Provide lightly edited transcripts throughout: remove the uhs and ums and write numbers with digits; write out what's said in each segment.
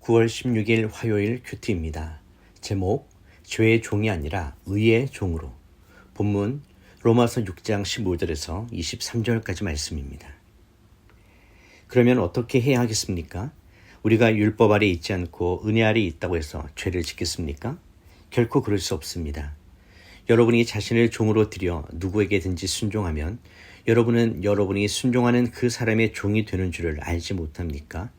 9월 16일 화요일 큐티입니다. 제목, 죄의 종이 아니라 의의 종으로. 본문 로마서 6장 15절에서 23절까지 말씀입니다. 그러면 어떻게 해야 하겠습니까? 우리가 율법 아래 있지 않고 은혜 아래 있다고 해서 죄를 짓겠습니까? 결코 그럴 수 없습니다. 여러분이 자신을 종으로 들여 누구에게든지 순종하면 여러분은 여러분이 순종하는 그 사람의 종이 되는 줄을 알지 못합니까?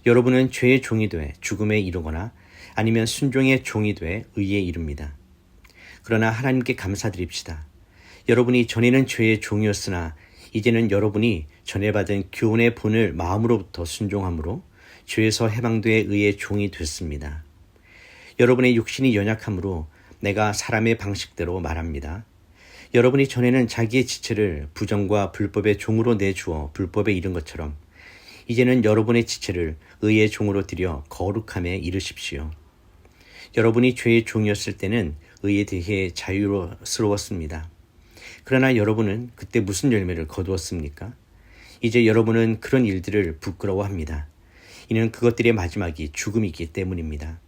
여러분은 죄의 종이 돼 죽음에 이르거나 아니면 순종의 종이 돼 의에 이릅니다. 그러나 하나님께 감사드립시다. 여러분이 전에는 죄의 종이었으나 이제는 여러분이 전에 받은 교훈의 본을 마음으로부터 순종함으로 죄에서 해방돼 의의 종이 됐습니다. 여러분의 육신이 연약함으로 내가 사람의 방식대로 말합니다. 여러분이 전에는 자기의 지체를 부정과 불법의 종으로 내주어 불법에 이른 것처럼 이제는 여러분의 지체를 의의 종으로 들여 거룩함에 이르십시오. 여러분이 죄의 종이었을 때는 의에 대해 자유스러웠습니다. 그러나 여러분은 그때 무슨 열매를 거두었습니까? 이제 여러분은 그런 일들을 부끄러워합니다. 이는 그것들의 마지막이 죽음이기 때문입니다.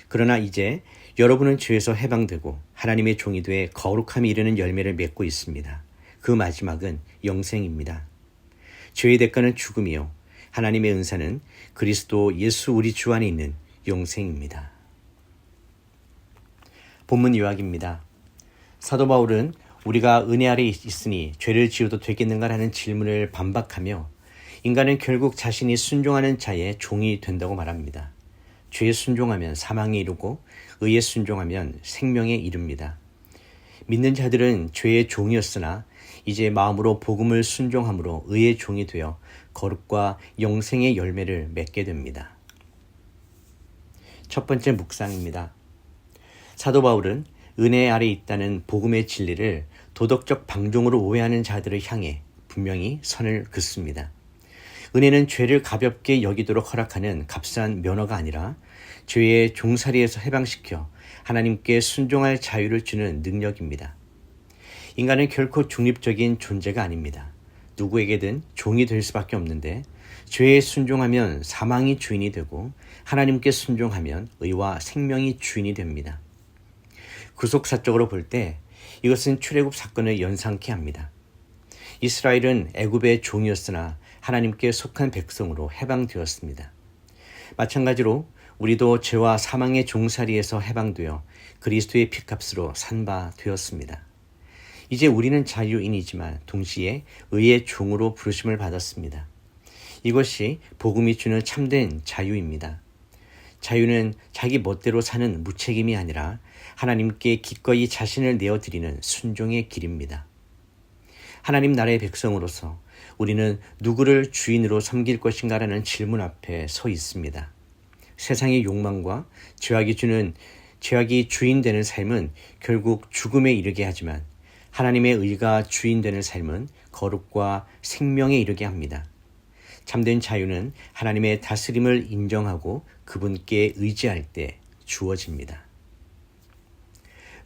그러나 이제 여러분은 죄에서 해방되고 하나님의 종이 돼 거룩함에 이르는 열매를 맺고 있습니다. 그 마지막은 영생입니다. 죄의 대가는 죽음이요 하나님의 은사는 그리스도 예수 우리 주 안에 있는 영생입니다. 본문 요약입니다. 사도 바울은 우리가 은혜 아래 있으니 죄를 지어도 되겠는가라는 질문을 반박하며 인간은 결국 자신이 순종하는 자의 종이 된다고 말합니다. 죄에 순종하면 사망에 이르고 의에 순종하면 생명에 이릅니다. 믿는 자들은 죄의 종이었으나 이제 마음으로 복음을 순종함으로 의의 종이 되어 거룩과 영생의 열매를 맺게 됩니다. 첫 번째 묵상입니다. 사도 바울은 은혜 아래 있다는 복음의 진리를 도덕적 방종으로 오해하는 자들을 향해 분명히 선을 긋습니다. 은혜는 죄를 가볍게 여기도록 허락하는 값싼 면허가 아니라 죄의 종살이에서 해방시켜 하나님께 순종할 자유를 주는 능력입니다. 인간은 결코 중립적인 존재가 아닙니다. 누구에게든 종이 될 수밖에 없는데 죄에 순종하면 사망이 주인이 되고 하나님께 순종하면 의와 생명이 주인이 됩니다. 구속사적으로 볼 때 이것은 출애굽 사건을 연상케 합니다. 이스라엘은 애굽의 종이었으나 하나님께 속한 백성으로 해방되었습니다. 마찬가지로 우리도 죄와 사망의 종살이에서 해방되어 그리스도의 피값으로 산 바 되었습니다. 이제 우리는 자유인이지만 동시에 의의 종으로 부르심을 받았습니다. 이것이 복음이 주는 참된 자유입니다. 자유는 자기 멋대로 사는 무책임이 아니라 하나님께 기꺼이 자신을 내어드리는 순종의 길입니다. 하나님 나라의 백성으로서 우리는 누구를 주인으로 섬길 것인가라는 질문 앞에 서 있습니다. 세상의 욕망과 죄악이 주인 되는 삶은 결국 죽음에 이르게 하지만 하나님의 의가 주인 되는 삶은 거룩과 생명에 이르게 합니다. 참된 자유는 하나님의 다스림을 인정하고 그분께 의지할 때 주어집니다.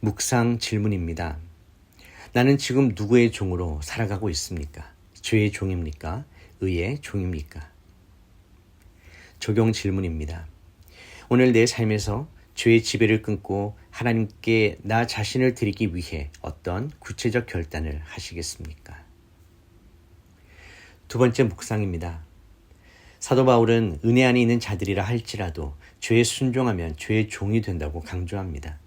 묵상 질문입니다. 나는 지금 누구의 종으로 살아가고 있습니까? 죄의 종입니까? 의의 종입니까? 적용 질문입니다. 오늘 내 삶에서 죄의 지배를 끊고 하나님께 나 자신을 드리기 위해 어떤 구체적 결단을 하시겠습니까? 두 번째 묵상입니다. 사도 바울은 은혜 안에 있는 자들이라 할지라도 죄에 순종하면 죄의 종이 된다고 강조합니다.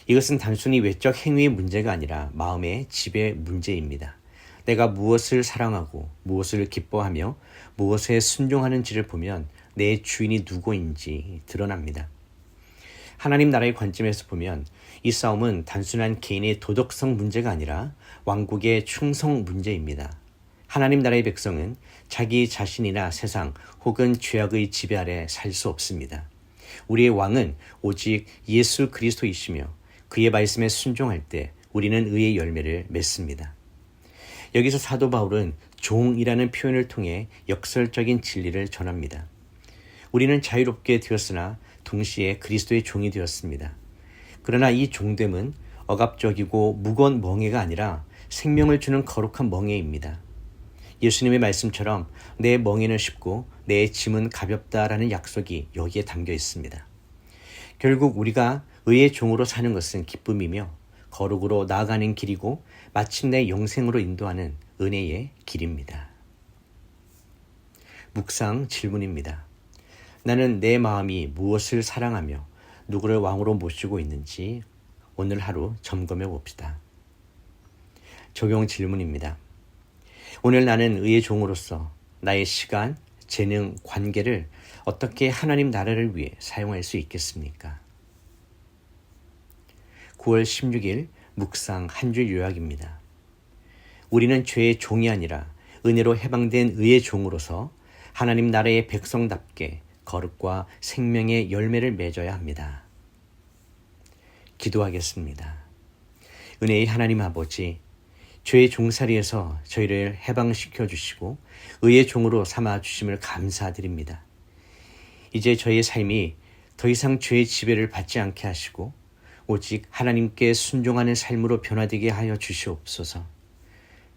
이것은 단순히 외적 행위의 문제가 아니라 마음의 지배 문제입니다. 내가 무엇을 사랑하고 무엇을 기뻐하며 무엇에 순종하는지를 보면 내 주인이 누구인지 드러납니다. 하나님 나라의 관점에서 보면 이 싸움은 단순한 개인의 도덕성 문제가 아니라 왕국의 충성 문제입니다. 하나님 나라의 백성은 자기 자신이나 세상 혹은 죄악의 지배 아래 살 수 없습니다. 우리의 왕은 오직 예수 그리스도이시며 그의 말씀에 순종할 때 우리는 의의 열매를 맺습니다. 여기서 사도 바울은 종이라는 표현을 통해 역설적인 진리를 전합니다. 우리는 자유롭게 되었으나 동시에 그리스도의 종이 되었습니다. 그러나 이 종됨은 억압적이고 무거운 멍에가 아니라 생명을 주는 거룩한 멍에입니다. 예수님의 말씀처럼 내 멍에는 쉽고 내 짐은 가볍다라는 약속이 여기에 담겨 있습니다. 결국 우리가 의의 종으로 사는 것은 기쁨이며 거룩으로 나아가는 길이고 마침내 영생으로 인도하는 은혜의 길입니다. 묵상 질문입니다. 나는 내 마음이 무엇을 사랑하며 누구를 왕으로 모시고 있는지 오늘 하루 점검해 봅시다. 적용 질문입니다. 오늘 나는 의의 종으로서 나의 시간, 재능, 관계를 어떻게 하나님 나라를 위해 사용할 수 있겠습니까? 9월 16일 묵상 한 줄 요약입니다. 우리는 죄의 종이 아니라 은혜로 해방된 의의 종으로서 하나님 나라의 백성답게 거룩과 생명의 열매를 맺어야 합니다. 기도하겠습니다. 은혜의 하나님 아버지, 죄의 종살이에서 저희를 해방시켜 주시고 의의 종으로 삼아 주심을 감사드립니다. 이제 저희의 삶이 더 이상 죄의 지배를 받지 않게 하시고 오직 하나님께 순종하는 삶으로 변화되게 하여 주시옵소서.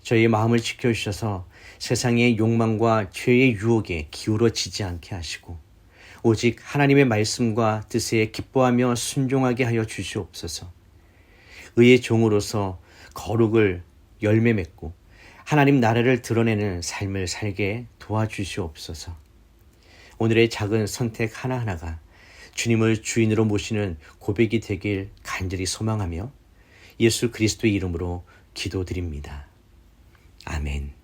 저희의 마음을 지켜주셔서 세상의 욕망과 죄의 유혹에 기울어지지 않게 하시고 오직 하나님의 말씀과 뜻에 기뻐하며 순종하게 하여 주시옵소서. 의의 종으로서 거룩을 열매 맺고 하나님 나라를 드러내는 삶을 살게 도와주시옵소서. 오늘의 작은 선택 하나하나가 주님을 주인으로 모시는 고백이 되길 간절히 소망하며 예수 그리스도의 이름으로 기도드립니다. 아멘.